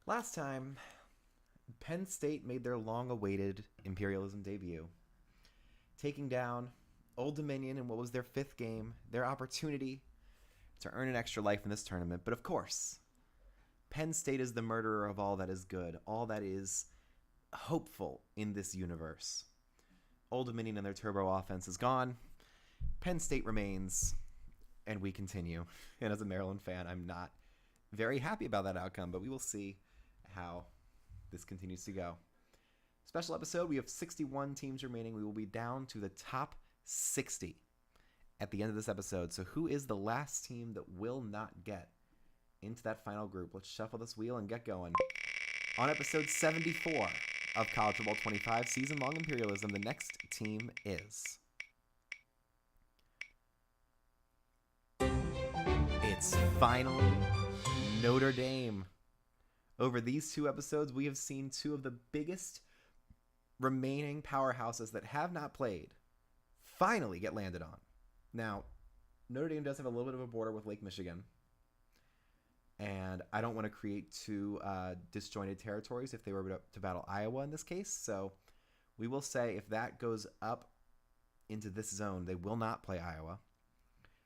Last time, Penn State made their long-awaited Imperialism debut, taking down Old Dominion in what was their fifth game, their opportunity to earn an extra life in this tournament. But of course, Penn State is the murderer of all that is good, all that is hopeful in this universe. Old Dominion and their turbo offense is gone. Penn State remains, and we continue. And as a Maryland fan, I'm not very happy about that outcome, but we will see how this continues to go. Special episode, we have 61 teams remaining. We will be down to the top 60 at the end of this episode. So who is the last team that will not get into that final group? Let's shuffle this wheel and get going. On episode 74 of College Football 25, season-long Imperialism, the next team is... It's finally Notre Dame. Over these two episodes, we have seen two of the biggest remaining powerhouses that have not played finally get landed on. Now, Notre Dame does have a little bit of a border with Lake Michigan, and I don't want to create two disjointed territories if they were to battle Iowa in this case, so we will say if that goes up into this zone, they will not play Iowa.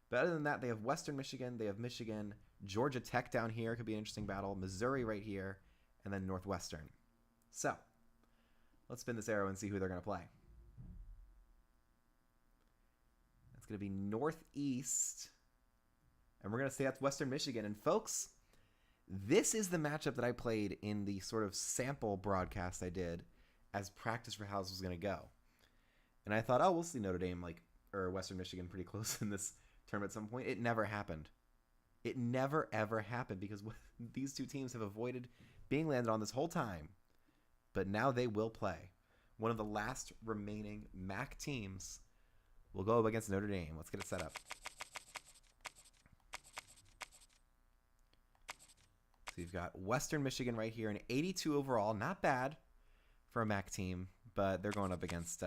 But other than that, they have Western Michigan, they have Michigan, Georgia Tech down here, could be an interesting battle, Missouri right here, and then Northwestern. So, let's spin this arrow and see who they're going to play. That's going to be Northeast, and we're going to say that's Western Michigan. And folks, this is the matchup that I played in the sort of sample broadcast I did as practice for how this was going to go. And I thought, oh, we'll see Notre Dame or Western Michigan pretty close in this tournament at some point. It never happened. It never, ever happened because these two teams have avoided being landed on this whole time. But now they will play. One of the last remaining MAC teams will go up against Notre Dame. Let's get it set up. So you've got Western Michigan right here, an 82 overall. Not bad for a MAC team, but they're going up against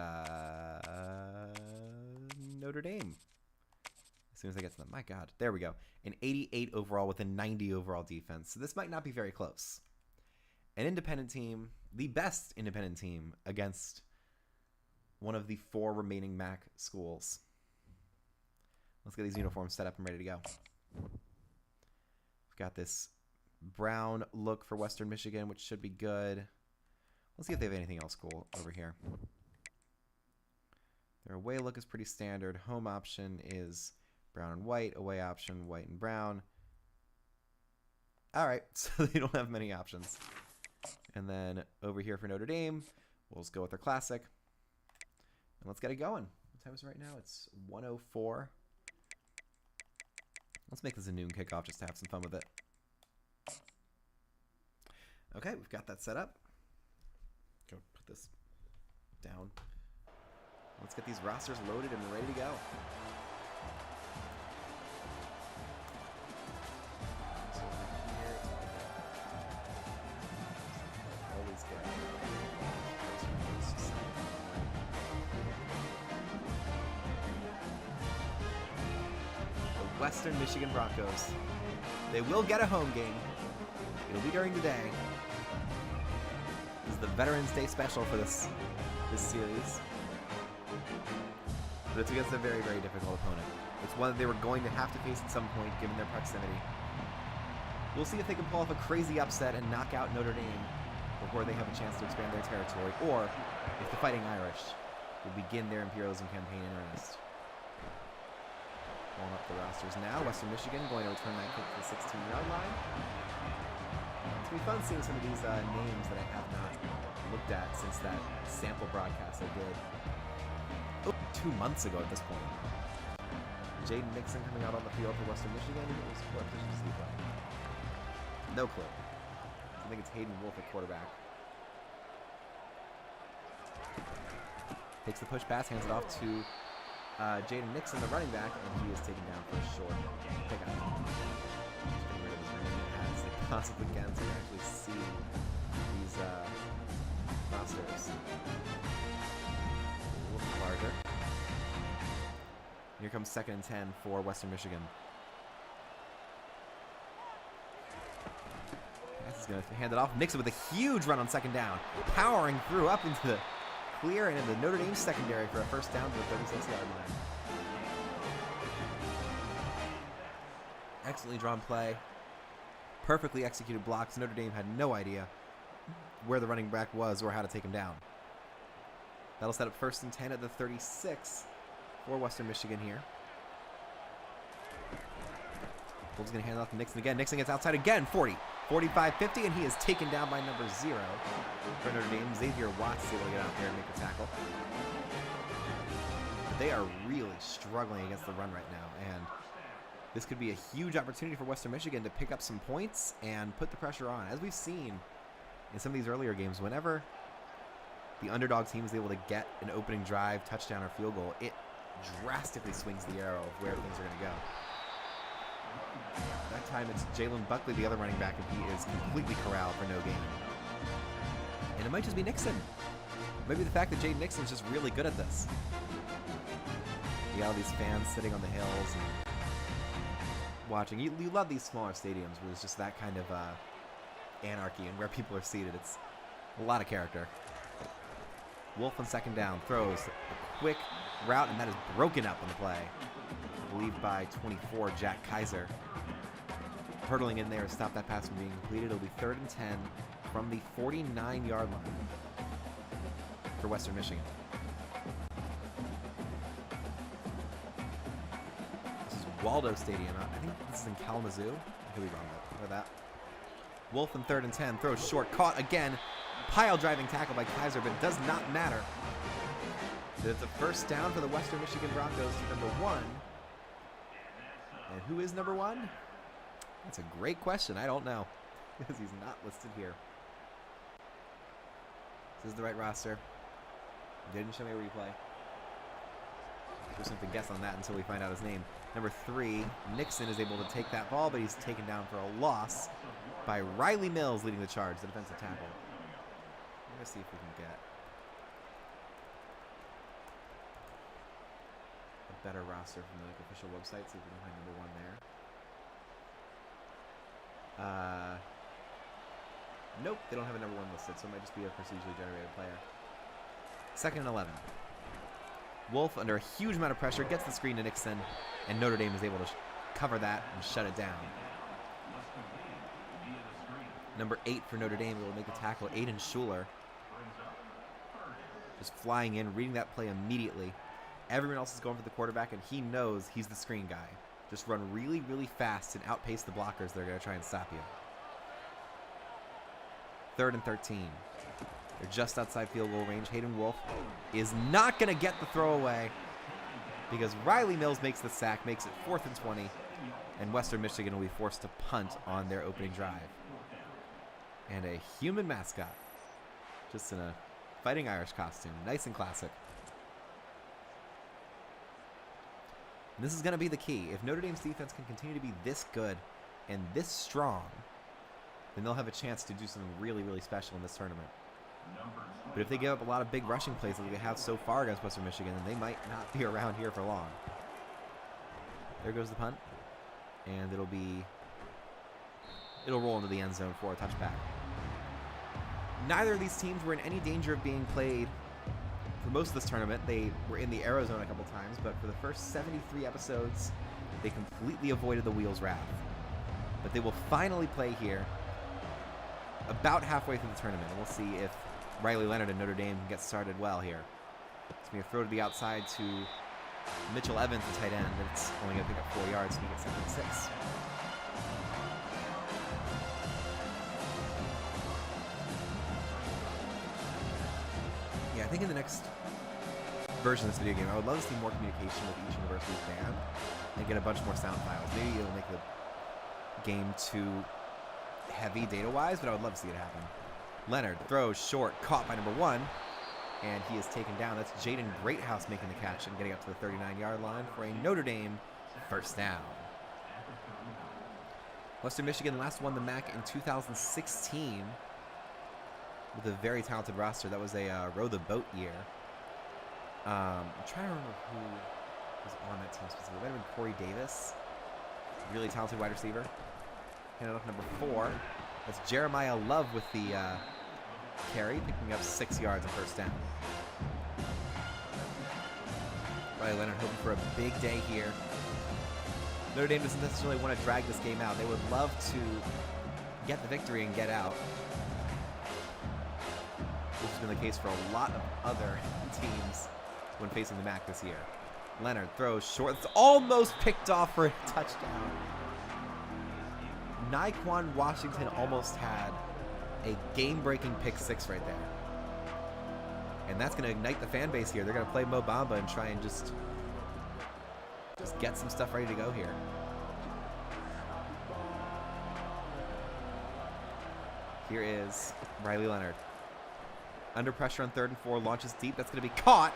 Notre Dame. As soon as I get to them. My God. There we go. An 88 overall with a 90 overall defense. So this might not be very close. An independent team, the best independent team against one of the four remaining MAC schools. Let's get these uniforms set up and ready to go. We've got this brown look for Western Michigan, which should be good. Let's see if they have anything else cool over here. Their away look is pretty standard. Home option is brown and white. Away option, white and brown. All right, so they don't have many options. And then over here for Notre Dame, we'll just go with their classic. And let's get it going. What time is it right now? It's 1:04. Let's make this a noon kickoff just to have some fun with it. Okay, we've got that set up. Go put this down. Let's get these rosters loaded and ready to go. Always good. The Western Michigan Broncos. They will get a home game. It'll be during the day. This is the Veterans Day special for this series. But it's against a very, very difficult opponent. It's one that they were going to have to face at some point, given their proximity. We'll see if they can pull off a crazy upset and knock out Notre Dame before they have a chance to expand their territory, or if the Fighting Irish will begin their imperialism campaign in earnest. Pulling up the rosters now. Western Michigan going to return that kick to the 16-yard line. It's going to be fun seeing some of these names that I have not looked at since that sample broadcast I did 2 months ago at this point. Jaden Nixon coming out on the field for Western Michigan. What position does he play? No clue. I think it's Hayden Wolf at quarterback. Takes the push pass, hands it off to Jaden Nixon, the running back, and he is taken down for a short pickup. Just getting rid of his name as they possibly can so you can actually see these rosters. A little larger. Here comes 2nd and 10 for Western Michigan. Pass is He's going to hand it off. Nixon with a huge run on second down. Powering through up into the clear and in the Notre Dame secondary for a first down to the 36-yard line. Excellently drawn play. Perfectly executed blocks. Notre Dame had no idea where the running back was or how to take him down. That'll set up 1st and 10 at the 36 for Western Michigan here. Wolves going to hand it off to Nixon again. Nixon gets outside again. 40, 45, 50, and he is taken down by number 0 for Notre Dame. Xavier Watts is able to get out there and make the tackle. But they are really struggling against the run right now, and this could be a huge opportunity for Western Michigan to pick up some points and put the pressure on. As we've seen in some of these earlier games, whenever the underdog team is able to get an opening drive, touchdown, or field goal, it drastically swings the arrow of where things are going to go. That time it's Jalen Buckley, the other running back, and he is completely corralled for no gain. And it might just be Nixon. Maybe the fact that Jaden Nixon is just really good at this. You got all these fans sitting on the hills and watching. You love these smaller stadiums where there's just that kind of anarchy and where people are seated. It's a lot of character. Wolf on second down throws a quick route, and that is broken up on the play. I believe by 24, Jack Kaiser. Hurdling in there to stop that pass from being completed. It'll be 3rd and 10 from the 49-yard line for Western Michigan. This is Waldo Stadium. I think this is in Kalamazoo. I could be wrong about that. Wolf in 3rd and 10. Throws short. Caught again. Pile driving tackle by Kaiser, but it does not matter. So it's a first down for the Western Michigan Broncos to number 1. And who is number 1? That's a great question. I don't know, because he's not listed here. This is the right roster. Didn't show me a replay. We'll have to guess on that until we find out his name. Number 3, Nixon is able to take that ball, but he's taken down for a loss by Riley Mills, leading the charge, the defensive tackle. Let's see if we can get a better roster from the official website. See if we can find number 1 there. Nope, they don't have a number 1 listed, so it might just be a procedurally generated player. 2nd and 11. Wolf, under a huge amount of pressure, gets the screen to Nixon, and Notre Dame is able to cover that and shut it down. Number 8 for Notre Dame will make a tackle, Aiden Schuler. Just flying in, reading that play immediately. Everyone else is going for the quarterback, and he knows he's the screen guy. Just run really, really fast and outpace the blockers that are going to try and stop you. 3rd and 13. They're just outside field goal range. Hayden Wolf is not going to get the throw away because Riley Mills makes the sack, makes it 4th and 20, and Western Michigan will be forced to punt on their opening drive. And a human mascot, just in a Fighting Irish costume. Nice and classic. And this is going to be the key. If Notre Dame's defense can continue to be this good and this strong, then they'll have a chance to do something really, really special in this tournament. But if they give up a lot of big rushing plays like they have so far against Western Michigan, then they might not be around here for long. There goes the punt. And it'll roll into the end zone for a touchback. Neither of these teams were in any danger of being played for most of this tournament. They were in the arrow zone a couple times, but for the first 73 episodes, they completely avoided the wheels wrath. But they will finally play here about halfway through the tournament, and we'll see if Riley Leonard and Notre Dame get started well here. It's going to throw to the outside to Mitchell Evans, the tight end, and it's only going to pick up 4 yards, and he gets 7-6. Yeah, I think in the next version of this video game, I would love to see more communication with each university's band and get a bunch more sound files. Maybe it'll make the game too heavy data-wise, but I would love to see it happen. Leonard throws short, caught by number 1, and he is taken down. That's Jaden Greathouse making the catch and getting up to the 39-yard line for a Notre Dame first down. Western Michigan last won the MAC in 2016 with a very talented roster. That was a row the boat year. I'm trying to remember who was on that team specifically. It might have been Corey Davis, really talented wide receiver. Handed off number 4. That's Jeremiah Love with the carry, picking up 6 yards on first down. Riley Leonard hoping for a big day here. Notre Dame doesn't necessarily want to drag this game out. They would love to get the victory and get out. Which has been the case for a lot of other teams when facing the MAC this year. Leonard throws short. It's almost picked off for a touchdown. Naquan Washington almost had a game-breaking pick 6 right there. And that's going to ignite the fan base here. They're going to play Mo Bamba and try and just get some stuff ready to go here. Here is Riley Leonard. Under pressure on 3rd and 4, launches deep. That's going to be caught.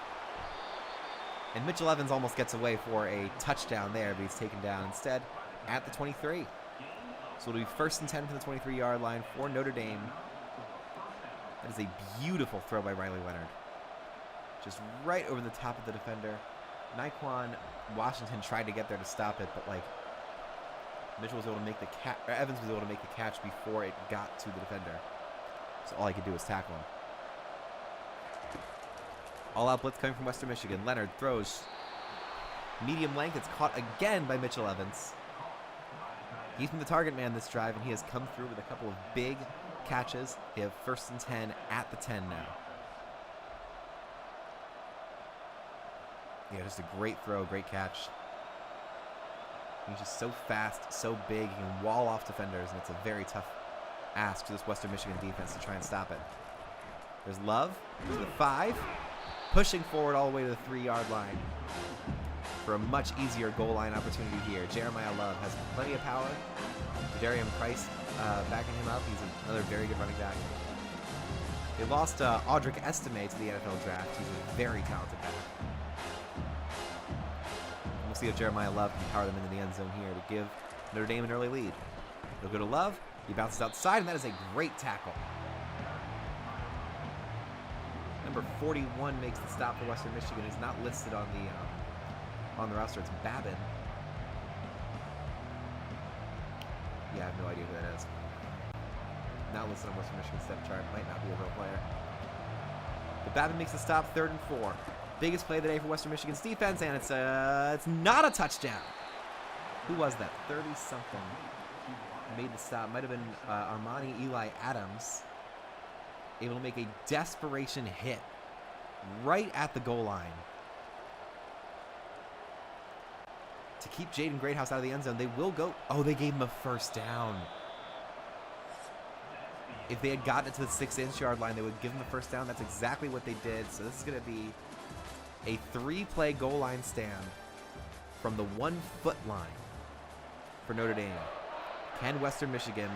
And Mitchell Evans almost gets away for a touchdown there, but he's taken down instead at the 23. So it'll be 1st and 10 from the 23-yard line for Notre Dame. That is a beautiful throw by Riley Leonard. Just right over the top of the defender. Naquan Washington tried to get there to stop it, but like Mitchell was able to make the Evans was able to make the catch before it got to the defender. So all he could do was tackle him. All-out blitz coming from Western Michigan. Leonard throws medium length. It's caught again by Mitchell Evans. He's been the target man this drive, and he has come through with a couple of big catches. They have 1st and 10 at the 10 now. Yeah, just a great throw, great catch. He's just so fast, so big. He can wall off defenders, and it's a very tough ask to this Western Michigan defense to try and stop it. There's Love to the 5, pushing forward all the way to the 3-yard line for a much easier goal line opportunity here. Jeremiah Love has plenty of power. Darian Price backing him up. He's another very good running back. They lost Audric Estime to the NFL draft. He's a very talented back. We'll see if Jeremiah Love can power them into the end zone here to give Notre Dame an early lead. They'll go to Love. He bounces outside, and that is a great tackle. Number 41 makes the stop for Western Michigan. He's not listed on the roster. It's Babin. Yeah, I have no idea who that is. Not listed on Western Michigan's depth chart. Might not be a real player. But Babin makes the stop, 3rd and 4. Biggest play of the day for Western Michigan's defense, and it's not a touchdown. Who was that? 30-something made the stop. Might have been Armani Eli Adams. Able to make a desperation hit right at the goal line to keep Jaden Greathouse out of the end zone. They will go. Oh, they gave him a 1st down. If they had gotten it to the 6-inch-yard line, they would give him a 1st down. That's exactly what they did. So this is going to be a 3-play goal line stand from the 1-foot line for Notre Dame. Can Western Michigan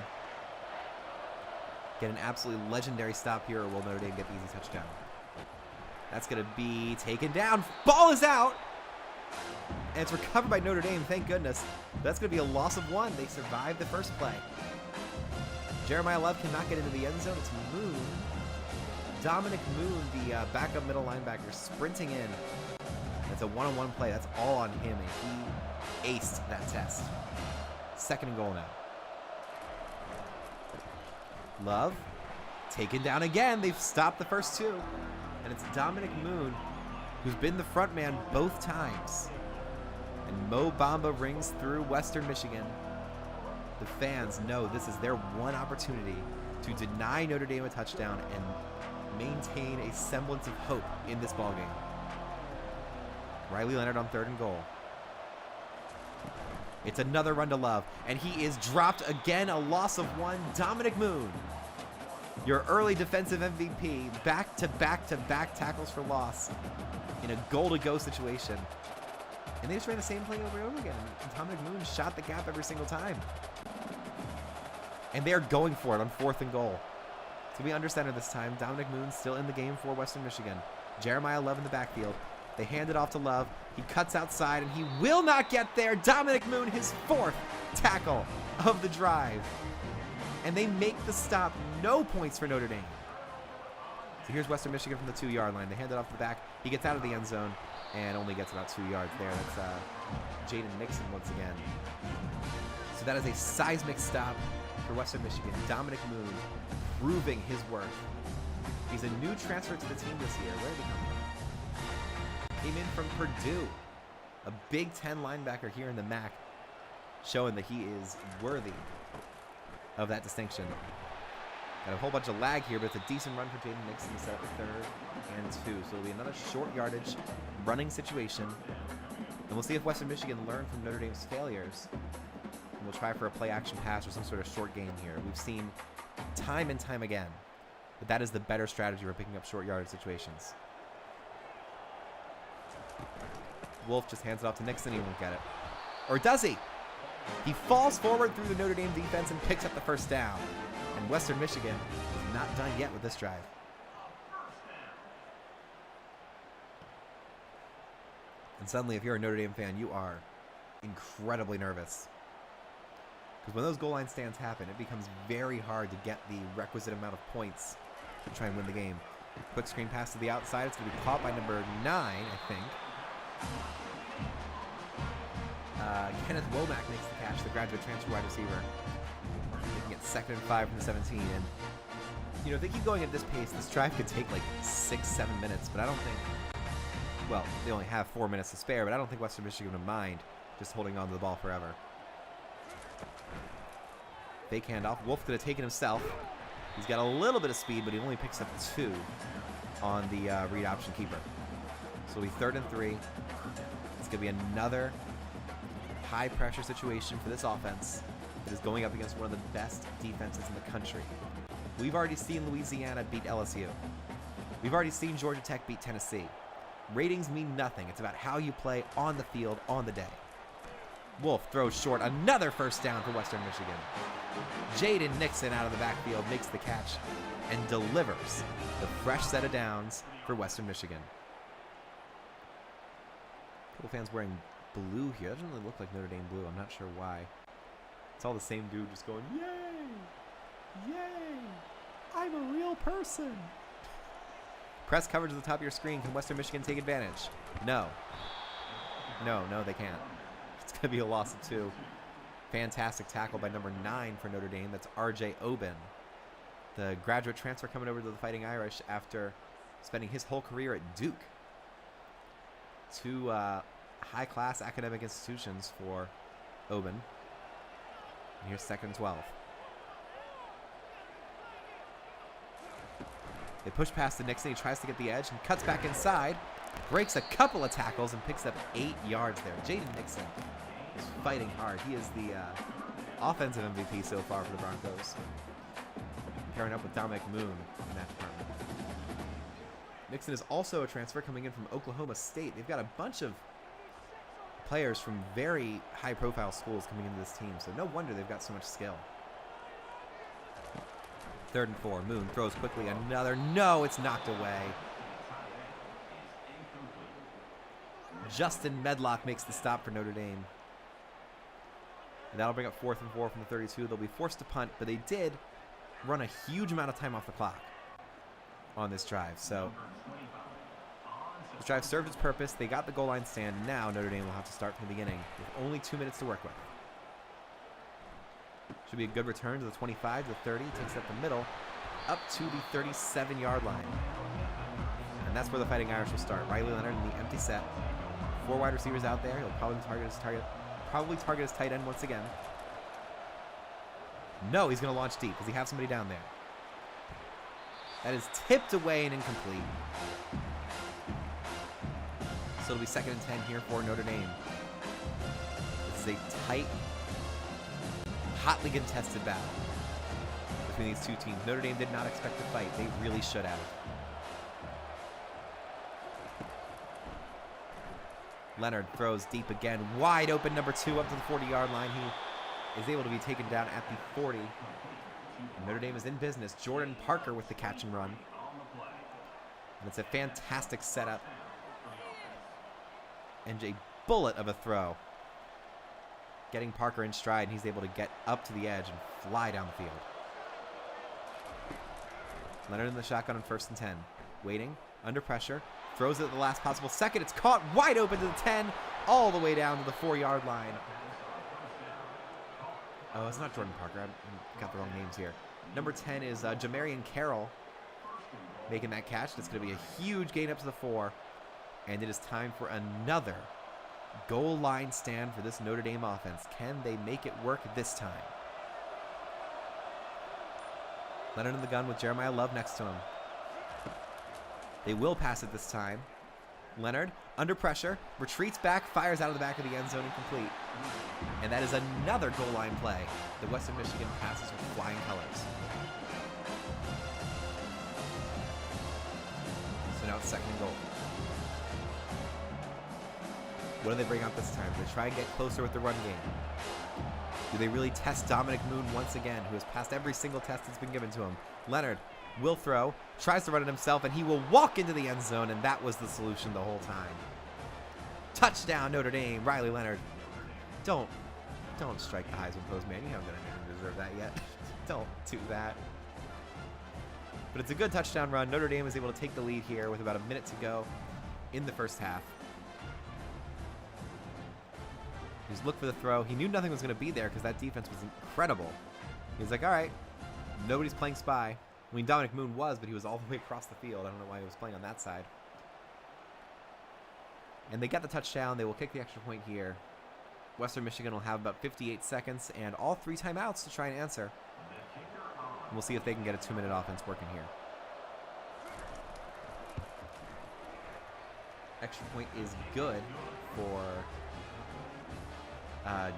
get an absolutely legendary stop here, or will Notre Dame get the easy touchdown? That's going to be taken down. Ball is out. And it's recovered by Notre Dame, thank goodness. That's going to be a loss of 1. They survived the first play. Jeremiah Love cannot get into the end zone. It's Moon. Dominic Moon, the backup middle linebacker, sprinting in. That's a one-on-one play. That's all on him, and he aced that test. 2nd and goal now. Love, taken down again. They've stopped the first 2. And it's Dominic Moon, who's been the front man both times. And Mo Bamba rings through Western Michigan. The fans know this is their one opportunity to deny Notre Dame a touchdown and maintain a semblance of hope in this ballgame. Riley Leonard on 3rd and goal. It's another run to Love, and he is dropped again, a loss of 1. Dominic Moon, your early defensive MVP, back-to-back-to-back tackles for loss in a goal-to-go situation. And they just ran the same play over and over again. And Dominic Moon shot the gap every single time. And they're going for it on 4th and goal. So we under center this time. Dominic Moon still in the game for Western Michigan. Jeremiah Love in the backfield. They hand it off to Love. He cuts outside, and he will not get there. Dominic Moon, his 4th tackle of the drive. And they make the stop. No points for Notre Dame. So here's Western Michigan from the 2-yard line. They hand it off to the back. He gets out of the end zone and only gets about 2 yards there. That's Jaden Nixon once again. So that is a seismic stop for Western Michigan. Dominic Moon proving his worth. He's a new transfer to the team this year. Where did he come from? Came in from Purdue. A Big Ten linebacker here in the MAC, showing that he is worthy of that distinction. Got a whole bunch of lag here, but it's a decent run for Jaden Nixon to set up 3rd and 2. So it'll be another short yardage running situation. And we'll see if Western Michigan learn from Notre Dame's failures. And we'll try for a play action pass or some sort of short game here. We've seen time and time again that that is the better strategy for picking up short yardage situations. Wolf just hands it off to Nixon. He won't get it. Or does he? He falls forward through the Notre Dame defense and picks up the first down. And Western Michigan is not done yet with this drive. And suddenly, if you're a Notre Dame fan, you are incredibly nervous. Because when those goal line stands happen, it becomes very hard to get the requisite amount of points to try and win the game. Quick screen pass to the outside. It's going to be caught by number 9, I think. Kenneth Womack makes the catch, the graduate transfer wide receiver. They can get 2nd and 5 from the 17. And, you know, if they keep going at this pace, this drive could take like 6-7 minutes. But I don't think, well, they only have 4 minutes to spare, but I don't think Western Michigan would mind just holding on to the ball forever. Fake handoff. Wolf could have taken himself. He's got a little bit of speed, but he only picks up 2 on the read option keeper. So it'll be 3rd and 3. It's going to be another high-pressure situation for this offense that is going up against one of the best defenses in the country. We've already seen Louisiana beat LSU. We've already seen Georgia Tech beat Tennessee. Ratings mean nothing. It's about how you play on the field on the day. Wolf throws short. Another first down for Western Michigan. Jaden Nixon out of the backfield makes the catch and delivers the fresh set of downs for Western Michigan. A couple fans wearing blue here. That doesn't really look like Notre Dame blue. I'm not sure why. It's all the same dude just going, yay! Yay! I'm a real person! Press coverage at the top of your screen. Can Western Michigan take advantage? No. No, they can't. It's going to be a loss of 2. Fantastic tackle by number 9 for Notre Dame. That's R.J. Oben, the graduate transfer coming over to the Fighting Irish after spending his whole career at Duke. 2 high-class academic institutions for Oben. And here's 2nd and 12. They push past to Nixon. He tries to get the edge and cuts back inside. Breaks a couple of tackles and picks up 8 yards there. Jaden Nixon is fighting hard. He is the offensive MVP so far for the Broncos. Pairing up with Dominic Moon in that department. Nixon is also a transfer coming in from Oklahoma State. They've got a bunch of players from very high-profile schools coming into this team, so no wonder they've got so much skill. 3rd and 4. Moon throws quickly. Another. No, it's knocked away. Justin Medlock makes the stop for Notre Dame. And that'll bring up 4th and 4 from the 32. They'll be forced to punt, but they did run a huge amount of time off the clock on this drive. So this drive served its purpose. They got the goal line stand. Now Notre Dame will have to start from the beginning with only 2 minutes to work with. Should be a good return to the 25 to the 30. Takes it up the middle, up to the 37-yard line. And that's where the Fighting Irish will start. Riley Leonard in the empty set. 4 wide receivers out there. He'll probably target his tight end once again. No, he's going to launch deep. Does he have somebody down there? That is tipped away and incomplete. So it'll be 2nd and 10 here for Notre Dame. This is a tight, hotly contested battle between these two teams. Notre Dame did not expect to fight. They really should have. Leonard throws deep again. Wide open number 2 up to the 40-yard line. He is able to be taken down at the 40. And Notre Dame is in business. Jordan Parker with the catch and run. And it's a fantastic setup. And a bullet of a throw. Getting Parker in stride, and he's able to get up to the edge and fly down the field. Leonard in the shotgun on 1st and 10. Waiting, under pressure. Throws it at the last possible second. It's caught wide open to the 10, all the way down to the 4-yard line. Oh, it's not Jordan Parker. I got the wrong names here. Number 10 is Jamarian Carroll making that catch. It's going to be a huge gain up to the 4. And it is time for another goal line stand for this Notre Dame offense. Can they make it work this time? Leonard in the gun with Jeremiah Love next to him. They will pass it this time. Leonard, under pressure, retreats back, fires out of the back of the end zone, incomplete. And that is another goal line play. The Western Michigan passes with flying colors. So now it's 2nd and goal. What do they bring out this time? Do they try and get closer with the run game? Do they really test Dominic Moon once again, who has passed every single test that's been given to him? Leonard will throw, tries to run it himself, and he will walk into the end zone, and that was the solution the whole time. Touchdown, Notre Dame. Riley Leonard. Don't strike the Heisman postman. You haven't done anything to deserve that yet. Don't do that. But it's a good touchdown run. Notre Dame is able to take the lead here with about a minute to go in the first half. He's looked for the throw. He knew nothing was going to be there because that defense was incredible. He's like, all right, nobody's playing spy. I mean, Dominic Moon was, but he was all the way across the field. I don't know why he was playing on that side. And they got the touchdown. They will kick the extra point here. Western Michigan will have about 58 seconds and all 3 timeouts to try and answer. And we'll see if they can get a 2-minute offense working here. Extra point is good for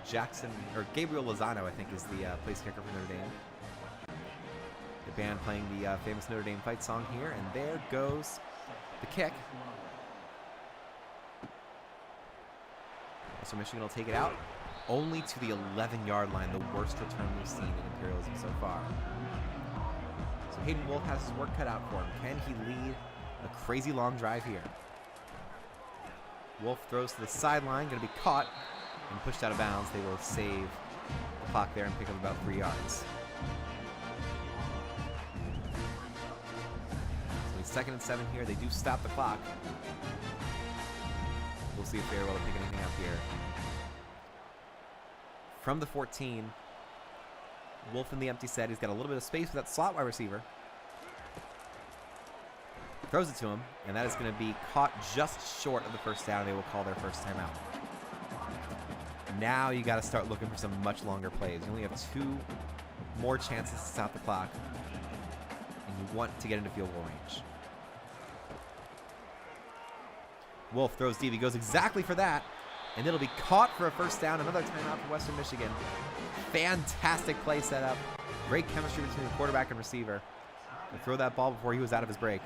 Jackson, or Gabriel Lozano, I think, is the place kicker for Notre Dame. The band playing the famous Notre Dame fight song here, and there goes the kick. So Michigan will take it out, only to the 11-yard line, the worst return we've seen in Imperialism so far. So Hayden Wolf has his work cut out for him. Can he lead a crazy long drive here? Wolf throws to the sideline, going to be caught and pushed out of bounds. They will save the clock there and pick up about 3 yards. So it's 2nd and 7 here. They do stop the clock. We'll see if they're able to pick anything up here. From the 14, Wolf in the empty set. He's got a little bit of space for that slot wide receiver. Throws it to him, and that is going to be caught just short of the first down. They will call their first timeout. Now you got to start looking for some much longer plays. You only have 2 more chances to stop the clock, and you want to get into field goal range. Wolf throws deep. He goes exactly for that, and it'll be caught for a first down. Another timeout for Western Michigan. Fantastic play setup. Great chemistry between the quarterback and receiver. They throw that ball before he was out of his break.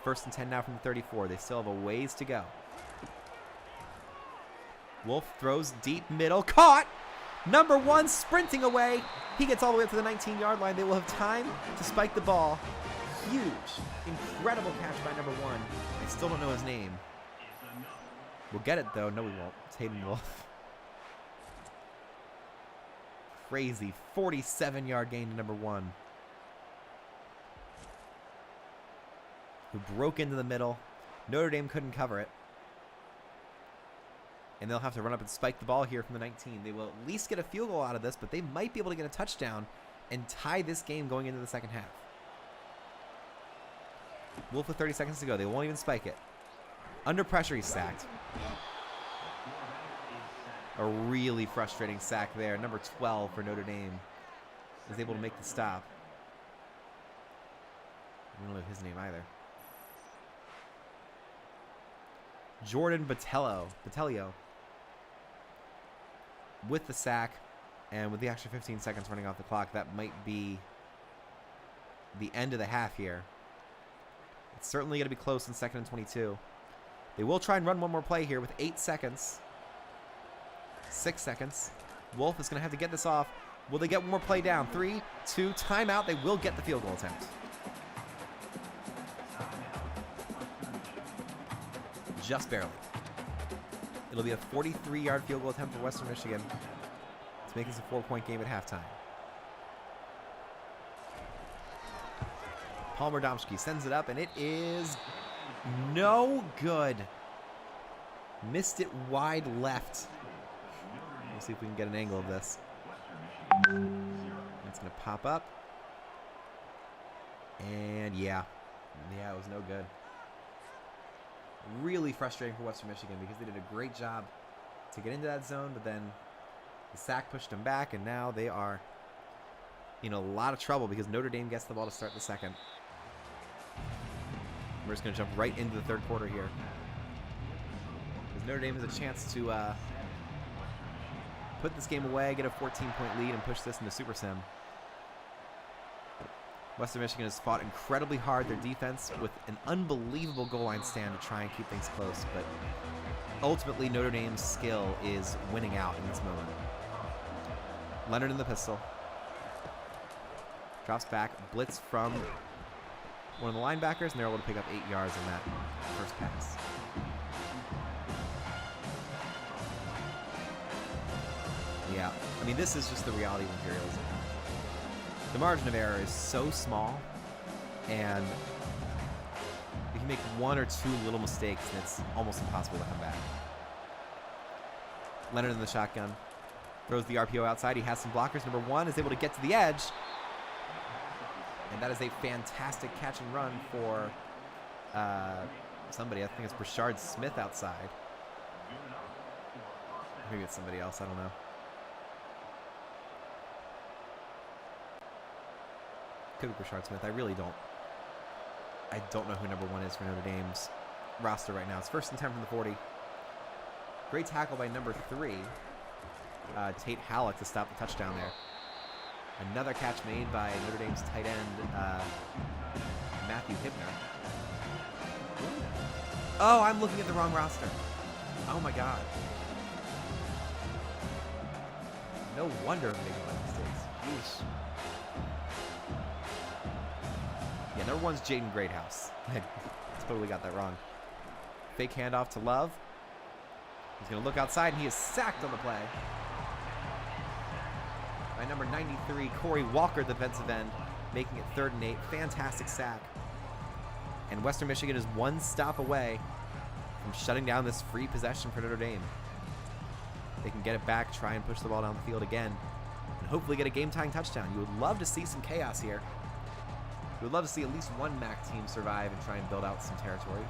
1st and 10 now from the 34. They still have a ways to go. Wolf throws deep middle. Caught! Number 1 sprinting away. He gets all the way up to the 19-yard line. They will have time to spike the ball. Huge, incredible catch by number 1. I still don't know his name. We'll get it, though. No, we won't. It's Hayden Wolf. Crazy 47-yard gain to number 1. Who broke into the middle. Notre Dame couldn't cover it. And they'll have to run up and spike the ball here from the 19. They will at least get a field goal out of this, but they might be able to get a touchdown and tie this game going into the second half. Wolf with 30 seconds to go. They won't even spike it. Under pressure, he's sacked. A really frustrating sack there. Number 12 for Notre Dame is able to make the stop. I don't know his name either. Jordan Botelho with the sack, and with the extra 15 seconds running off the clock, that might be the end of the half here. It's certainly going to be close in 2nd and 22. They will try and run one more play here with 8 seconds. 6 seconds. Wolf is going to have to get this off. Will they get one more play down? 3, 2, timeout. They will get the field goal attempt. Just barely. It'll be a 43-yard field goal attempt for Western Michigan to make this a 4-point game at halftime. Palmer Domschke sends it up, and it is no good. Missed it wide left. We'll see if we can get an angle of this. That's going to pop up. And yeah, it was no good. Really frustrating for Western Michigan because they did a great job to get into that zone, but then the sack pushed them back, and now they are in a lot of trouble because Notre Dame gets the ball to start the second. We're just going to jump right into the third quarter here, because Notre Dame has a chance to put this game away, get a 14-point lead, and push this into Super Sim. Western Michigan has fought incredibly hard their defense with an unbelievable goal line stand to try and keep things close, but ultimately Notre Dame's skill is winning out in this moment. Leonard in the pistol. Drops back, blitz from one of the linebackers, and they're able to pick up 8 yards on that first pass. Yeah, I mean, this is just the reality of Imperialism. The margin of error is so small, and you can make 1 or 2 little mistakes, and it's almost impossible to come back. Leonard in the shotgun. Throws the RPO outside. He has some blockers. Number 1 is able to get to the edge. And that is a fantastic catch and run for somebody. I think it's Brashard Smith outside. Maybe it's somebody else. I don't know. Could be Brashard Smith. I really don't. I don't know who number 1 is for Notre Dame's roster right now. It's 1st and 10 from the 40. Great tackle by number 3. Tate Halleck to stop the touchdown there. Another catch made by Notre Dame's tight end, Matthew Hibner. Oh, I'm looking at the wrong roster. Oh my God. No wonder I'm making a lot of mistakes. Yeesh. Yeah, number 1's Jaden Greathouse. I totally got that wrong. Fake handoff to Love. He's going to look outside, and he is sacked on the play by number 93, Corey Walker, the defensive end, making it 3rd and 8. Fantastic sack. And Western Michigan is 1 stop away from shutting down this free possession for Notre Dame. They can get it back, try and push the ball down the field again, and hopefully get a game-tying touchdown. You would love to see some chaos here. You would love to see at least one MAC team survive and try and build out some territory.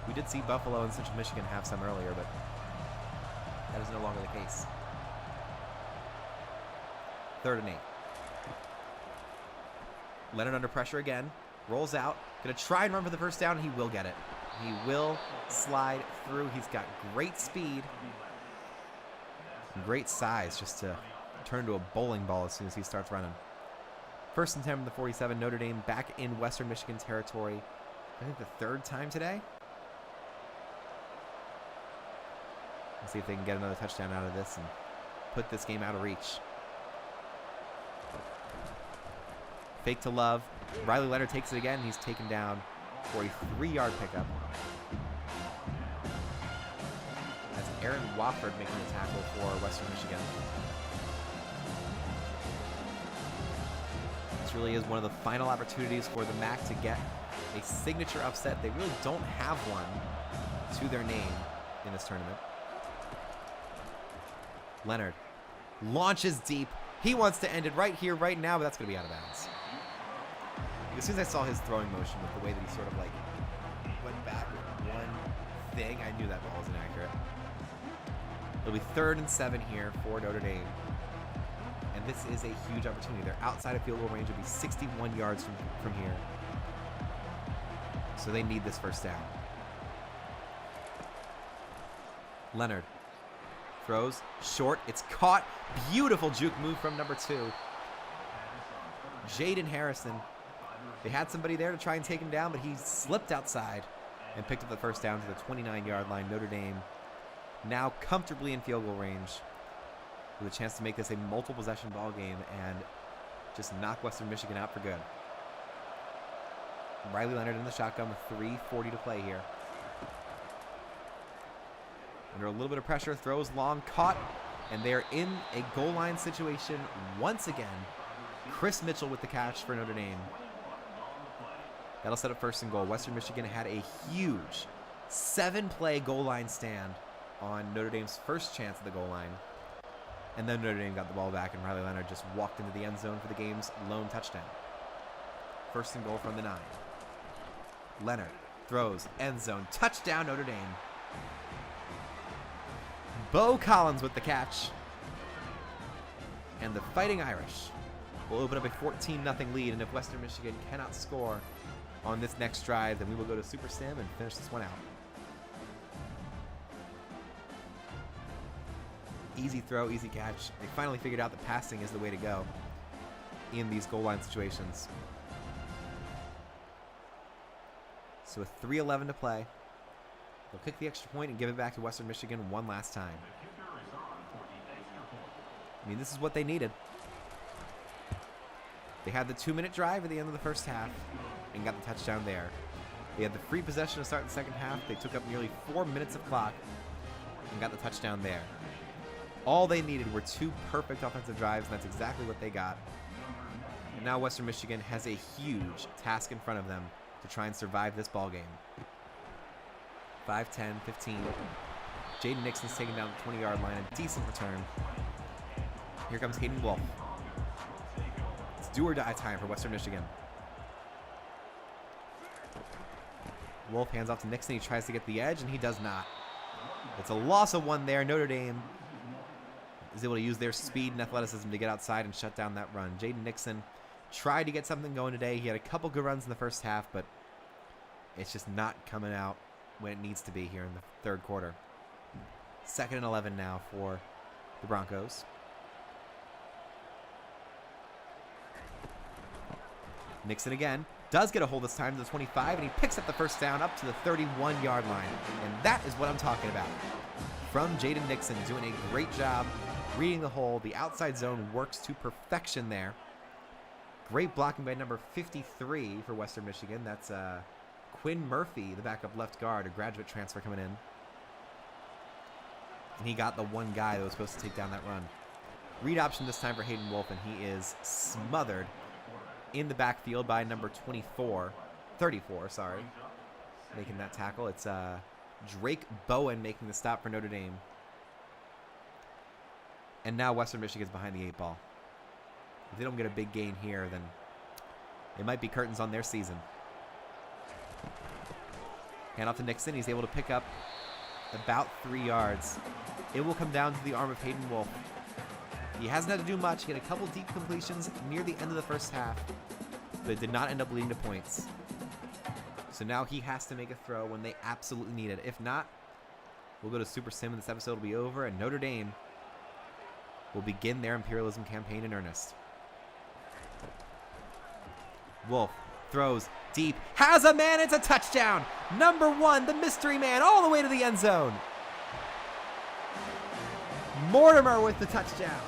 We did see Buffalo and Central Michigan have some earlier, but that is no longer the case. 3rd and 8. Leonard under pressure again. Rolls out. Going to try and run for the first down, and he will get it. He will slide through. He's got great speed and great size just to turn into a bowling ball as soon as he starts running. 1st and 10 from the 47. Notre Dame back in Western Michigan territory. I think the 3rd time today. Let's see if they can get another touchdown out of this and put this game out of reach. Fake to Love. Riley Leonard takes it again. He's taken down for a 3-yard pickup. That's Aaron Wofford making the tackle for Western Michigan. This really is one of the final opportunities for the MAC to get a signature upset. They really don't have one to their name in this tournament. Leonard launches deep. He wants to end it right here, right now, but that's going to be out of bounds. As soon as I saw his throwing motion with the way that he sort of like went back with one thing, I knew that ball was inaccurate. It'll be 3rd and 7 here for Notre Dame. And this is a huge opportunity. They're outside of field goal range. It'll be 61 yards from here. So they need this first down. Leonard throws short. It's caught. Beautiful juke move from number 2. Jaden Harrison. They had somebody there to try and take him down, but he slipped outside and picked up the first down to the 29-yard line. Notre Dame now comfortably in field goal range with a chance to make this a multiple possession ball game and just knock Western Michigan out for good. Riley Leonard in the shotgun with 3:40 to play here. Under a little bit of pressure, throws long, caught, and they're in a goal line situation once again. Chris Mitchell with the catch for Notre Dame. That'll set up 1st and goal. Western Michigan had a huge 7-play goal line stand on Notre Dame's first chance at the goal line. And then Notre Dame got the ball back, and Riley Leonard just walked into the end zone for the game's lone touchdown. First and goal from the 9. Leonard throws, end zone, touchdown Notre Dame. Bo Collins with the catch. And the Fighting Irish will open up a 14-0 lead, and if Western Michigan cannot score on this next drive, then we will go to Super Sim and finish this one out. Easy throw, easy catch. They finally figured out that passing is the way to go in these goal line situations. So with 3:11 to play, they'll kick the extra point and give it back to Western Michigan one last time. I mean, this is what they needed. They had the 2-minute drive at the end of the first half and got the touchdown there. They had the free possession to start the second half. They took up nearly 4 minutes of clock and got the touchdown there. All they needed were 2 perfect offensive drives, and that's exactly what they got. And now Western Michigan has a huge task in front of them to try and survive this ball game. 5, 10, 15. Jaden Nixon's taking down the 20-yard line. A decent return. Here comes Hayden Wolf. It's do or die time for Western Michigan. Wolf hands off to Nixon. He tries to get the edge, and he does not. It's a loss of 1 there. Notre Dame is able to use their speed and athleticism to get outside and shut down that run. Jaden Nixon tried to get something going today. He had a couple good runs in the first half, but it's just not coming out when it needs to be here in the third quarter. 2nd and 11 now for the Broncos. Nixon again. Does get a hold this time to the 25, and he picks up the first down up to the 31-yard line. And that is what I'm talking about. From Jaden Nixon, doing a great job reading the hole. The outside zone works to perfection there. Great blocking by number 53 for Western Michigan. That's Quinn Murphy, the backup left guard, a graduate transfer coming in. And he got the one guy that was supposed to take down that run. Read option this time for Hayden Wolf, and he is smothered in the backfield by number 34, making that tackle. It's Drake Bowen making the stop for Notre Dame. And now Western Michigan's behind the 8 ball. If they don't get a big gain here, then it might be curtains on their season. Hand off to Nixon. He's able to pick up about 3 yards. It will come down to the arm of Hayden Wolf. He hasn't had to do much. He had a couple deep completions near the end of the first half, but it did not end up leading to points. So now he has to make a throw when they absolutely need it. If not, we'll go to Super Sim and this episode will be over, and Notre Dame will begin their Imperialism campaign in earnest. Wolf throws deep, has a man, it's a touchdown. Number 1, the mystery man, all the way to the end zone. Mortimer with the touchdown.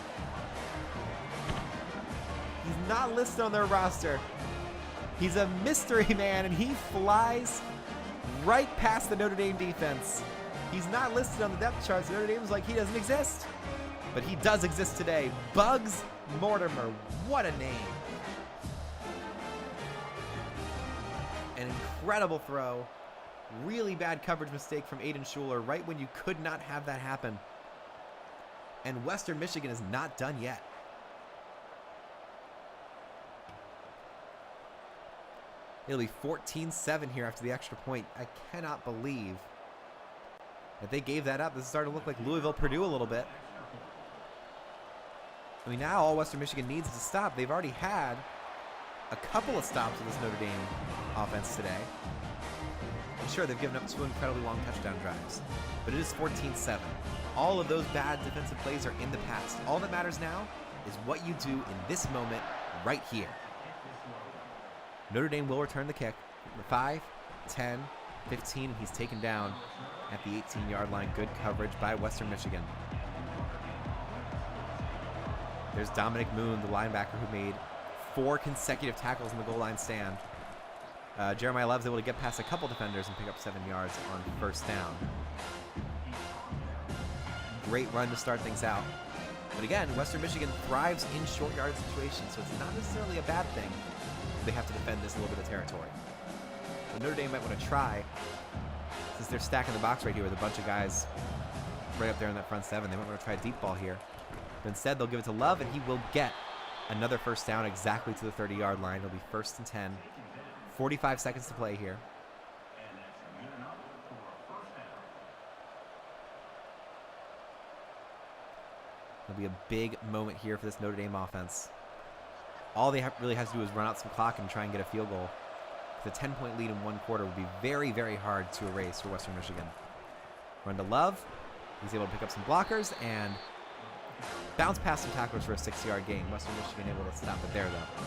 He's not listed on their roster. He's a mystery man, and he flies right past the Notre Dame defense. He's not listed on the depth charts. Notre Dame's like he doesn't exist, but he does exist today. Bugs Mortimer, what a name. An incredible throw. Really bad coverage mistake from Aiden Schuler right when you could not have that happen. And Western Michigan is not done yet. It'll be 14-7 here after the extra point. I cannot believe that they gave that up. This is starting to look like Louisville-Purdue a little bit. I mean, now all Western Michigan needs is to stop. They've already had a couple of stops with this Notre Dame offense today. And sure, they've given up 2 incredibly long touchdown drives, but it is 14-7. All of those bad defensive plays are in the past. All that matters now is what you do in this moment right here. Notre Dame will return the kick. 5, 10, 15, and he's taken down at the 18-yard line. Good coverage by Western Michigan. There's Dominic Moon, the linebacker who made 4 consecutive tackles in the goal line stand. Jeremiah Love's able to get past a couple defenders and pick up 7 yards on first down. Great run to start things out. But again, Western Michigan thrives in short yard situations, so it's not necessarily a bad thing. They have to defend this little bit of territory. But Notre Dame might want to try, since they're stacking the box right here with a bunch of guys right up there in that front 7. They might want to try a deep ball here. But instead, they'll give it to Love, and he will get another first down exactly to the 30-yard line. It'll be 1st and 10. 45 seconds to play here. It'll be a big moment here for this Notre Dame offense. All they really have to do is run out some clock and try and get a field goal. The 10-point lead in 1 quarter would be very, very hard to erase for Western Michigan. Run to Love. He's able to pick up some blockers and bounce past some tacklers for a 6-yard gain. Western Michigan able to stop it there, though.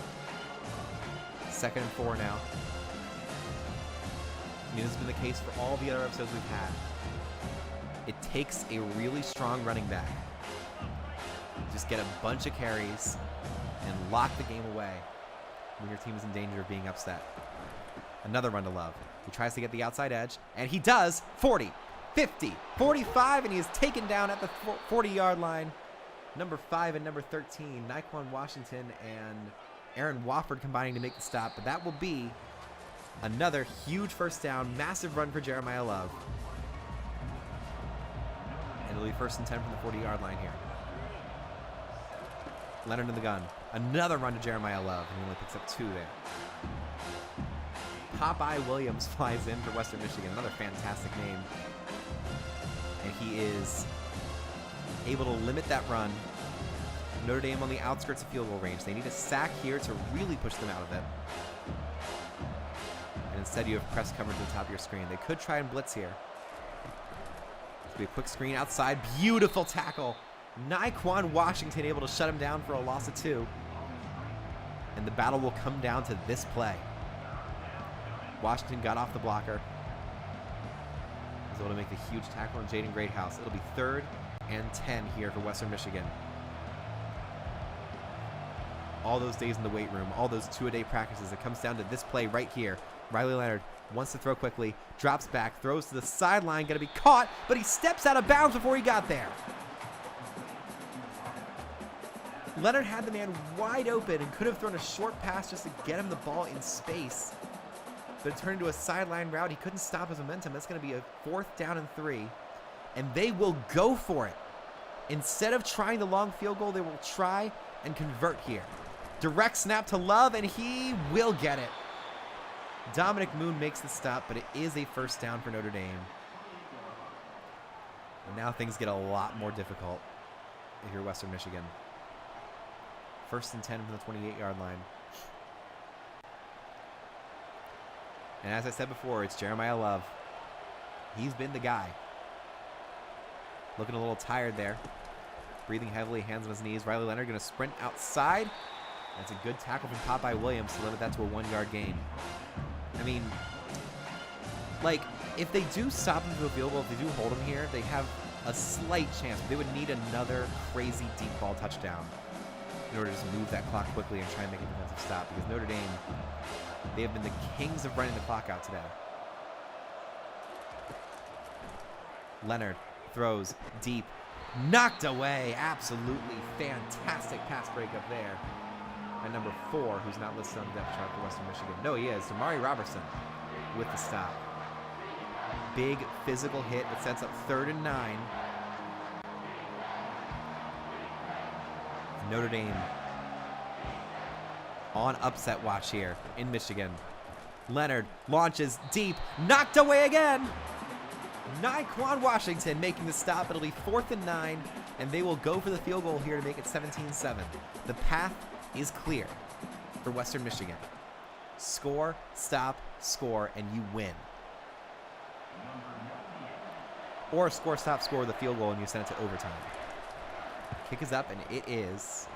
2nd and 4 now. This has been the case for all the other episodes we've had. It takes a really strong running back. Just get a bunch of carries and lock the game away when your team is in danger of being upset. Another run to Love. He tries to get the outside edge, and he does. 40, 50, 45, and he is taken down at the 40-yard line. Number 5 and number 13, Naquan Washington and Aaron Wofford combining to make the stop, but that will be another huge first down, massive run for Jeremiah Love. And it'll be 1st and 10 from the 40-yard line here. Leonard in the gun. Another run to Jeremiah Love, and he only picks up 2 there. Popeye Williams flies in for Western Michigan, another fantastic name. And he is able to limit that run. Notre Dame on the outskirts of field goal range. They need a sack here to really push them out of it. And instead you have press coverage at the top of your screen. They could try and blitz here. This will be a quick screen outside. Beautiful tackle. Naquan Washington able to shut him down for a loss of 2. And the battle will come down to this play. Washington got off the blocker. Was able to make the huge tackle on Jaden Greathouse. It'll be 3rd and 10 here for Western Michigan. All those days in the weight room, all those 2-a-day practices, it comes down to this play right here. Riley Leonard wants to throw quickly, drops back, throws to the sideline, going to be caught, but he steps out of bounds before he got there. Leonard had the man wide open and could have thrown a short pass just to get him the ball in space. But it turned into a sideline route. He couldn't stop his momentum. That's going to be a 4th down and 3. And they will go for it. Instead of trying the long field goal, they will try and convert here. Direct snap to Love, and he will get it. Dominic Moon makes the stop, but it is a first down for Notre Dame. And now things get a lot more difficult if you're Western Michigan. 1st and 10 from the 28-yard line. And as I said before, it's Jeremiah Love. He's been the guy. Looking a little tired there. Breathing heavily, hands on his knees. Riley Leonard going to sprint outside. That's a good tackle from Popeye Williams to limit that to a 1-yard gain. I mean, like, if they do stop him to a field goal, if they do hold him here, they have a slight chance. But they would need another crazy deep ball touchdown in order to just move that clock quickly and try and make a defensive stop. Because Notre Dame, they have been the kings of running the clock out today. Leonard throws deep. Knocked away. Absolutely fantastic pass breakup there. And number 4, who's not listed on the depth chart for Western Michigan. No, he is. Damari Robertson with the stop. Big physical hit that sets up 3rd and 9. Notre Dame on upset watch here in Michigan. Leonard launches deep. Knocked away again. Naquan Washington making the stop. It'll be 4th and 9, and they will go for the field goal here to make it 17-7. The path is clear for Western Michigan. Score, stop, score, and you win. Or score, stop, score the field goal, and you send it to overtime. Kick is up, and it is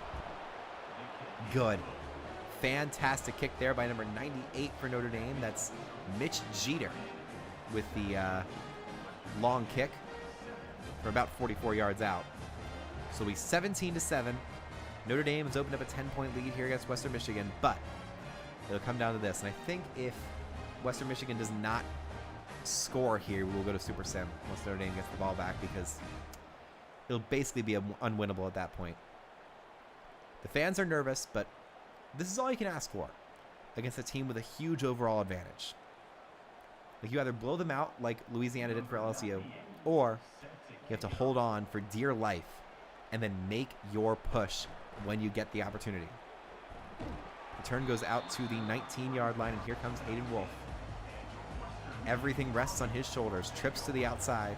good. Fantastic kick there by number 98 for Notre Dame. That's Mitch Jeter with the long kick for about 44 yards out. So it'll be 17-7. Notre Dame has opened up a 10-point lead here against Western Michigan, but it'll come down to this. And I think if Western Michigan does not score here, we will go to Super Sim once Notre Dame gets the ball back, because it'll basically be unwinnable at that point. The fans are nervous, but this is all you can ask for against a team with a huge overall advantage. Like, you either blow them out like Louisiana did for LSU, or you have to hold on for dear life and then make your push when you get the opportunity. The turn goes out to the 19-yard line, and here comes Hayden Wolf. Everything rests on his shoulders. Trips to the outside.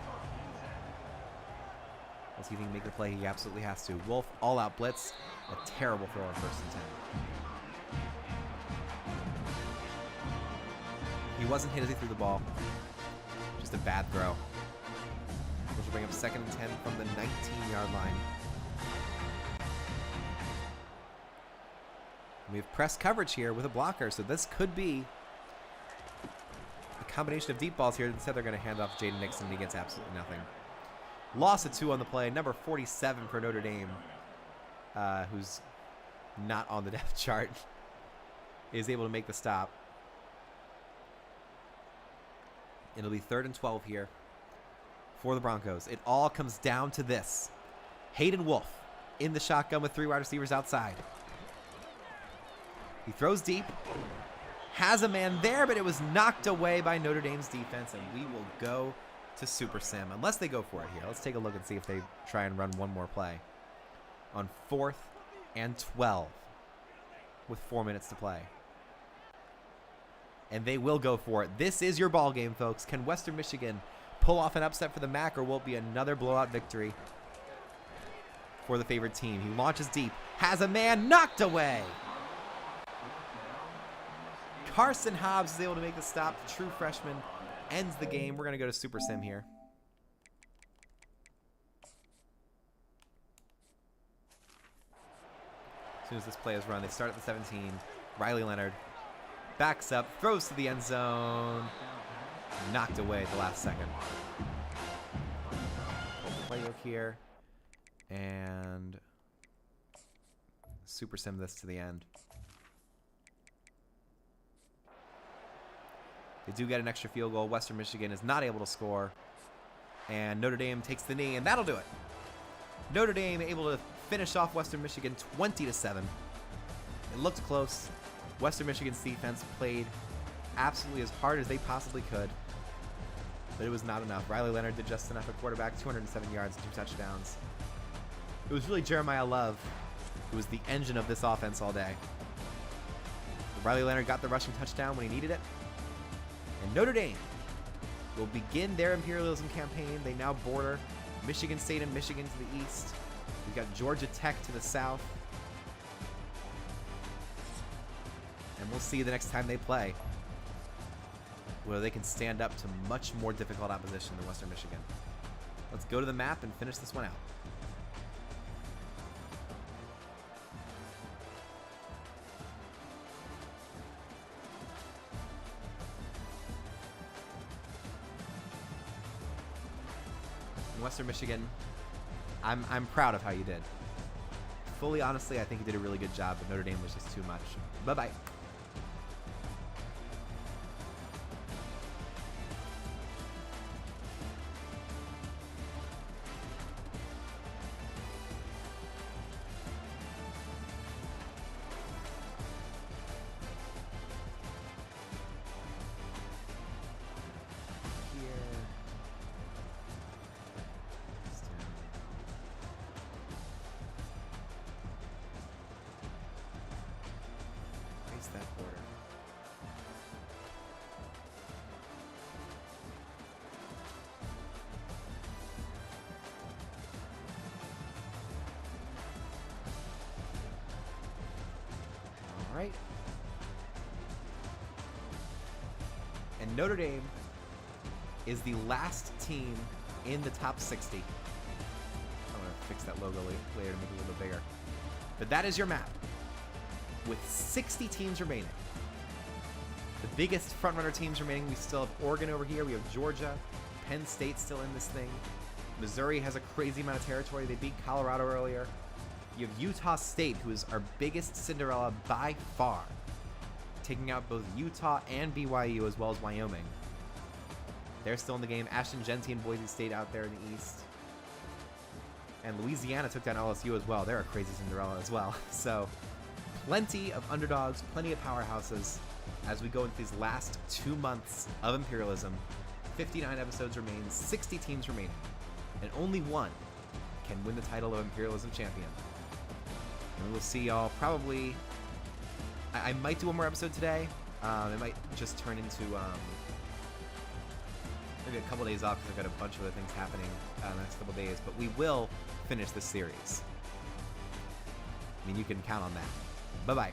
We'll see if he can make the play. He absolutely has to. Wolf, all-out blitz. A terrible throw on 1st and 10. He wasn't hit as he threw the ball. Just a bad throw. Which will bring up 2nd and 10 from the 19-yard line. We have press coverage here with a blocker, so this could be a combination of deep balls here. Instead, they're going to hand off Jaden Nixon, and he gets absolutely nothing. Loss of 2 on the play. Number 47 for Notre Dame, who's not on the depth chart, is able to make the stop. It'll be 3rd and 12 here for the Broncos. It all comes down to this. Hayden Wolf in the shotgun with 3 wide receivers outside. He throws deep. Has a man there, but it was knocked away by Notre Dame's defense, and we will go to Super Sim, unless they go for it here. Let's take a look and see if they try and run one more play. On 4th and 12 with 4 minutes to play. And they will go for it. This is your ball game, folks. Can Western Michigan pull off an upset for the MAC, or will it be another blowout victory for the favored team? He launches deep. Has a man, knocked away. Carson Hobbs is able to make the stop. The true freshman ends the game. We're going to go to Super Sim here. As soon as this play is run, they start at the 17. Riley Leonard backs up, throws to the end zone. Knocked away at the last second. Pull the playbook here. And Super Sim this to the end. They do get an extra field goal. Western Michigan is not able to score. And Notre Dame takes the knee, and that'll do it. Notre Dame able to finish off Western Michigan 20-7. It looked close. Western Michigan's defense played absolutely as hard as they possibly could. But it was not enough. Riley Leonard did just enough at quarterback. 207 yards and 2 touchdowns. It was really Jeremiah Love who was the engine of this offense all day. Riley Leonard got the rushing touchdown when he needed it. And Notre Dame will begin their Imperialism campaign. They now border Michigan State and Michigan to the east. We've got Georgia Tech to the south. And we'll see the next time they play whether they can stand up to much more difficult opposition than Western Michigan. Let's go to the map and finish this one out. Western Michigan, I'm proud of how you did. Fully honestly, I think you did a really good job, but Notre Dame was just too much. Bye-bye. That border. All right. And Notre Dame is the last team in the top 60. I'm going to fix that logo later to make it a little bit bigger. But that is your map, with 60 teams remaining. The biggest frontrunner teams remaining, we still have Oregon over here. We have Georgia. Penn State still in this thing. Missouri has a crazy amount of territory. They beat Colorado earlier. You have Utah State, who is our biggest Cinderella by far, taking out both Utah and BYU, as well as Wyoming. They're still in the game. Ashton Genty and Boise State out there in the east. And Louisiana took down LSU as well. They're a crazy Cinderella as well. So plenty of underdogs, plenty of powerhouses as we go into these last 2 months of Imperialism. 59 episodes remain, 60 teams remaining, and only one can win the title of Imperialism champion. And we'll see y'all probably... I might do one more episode today. It might just turn into maybe a couple days off because I've got a bunch of other things happening in the next couple days. But we will finish this series. I mean, you can count on that. Bye-bye.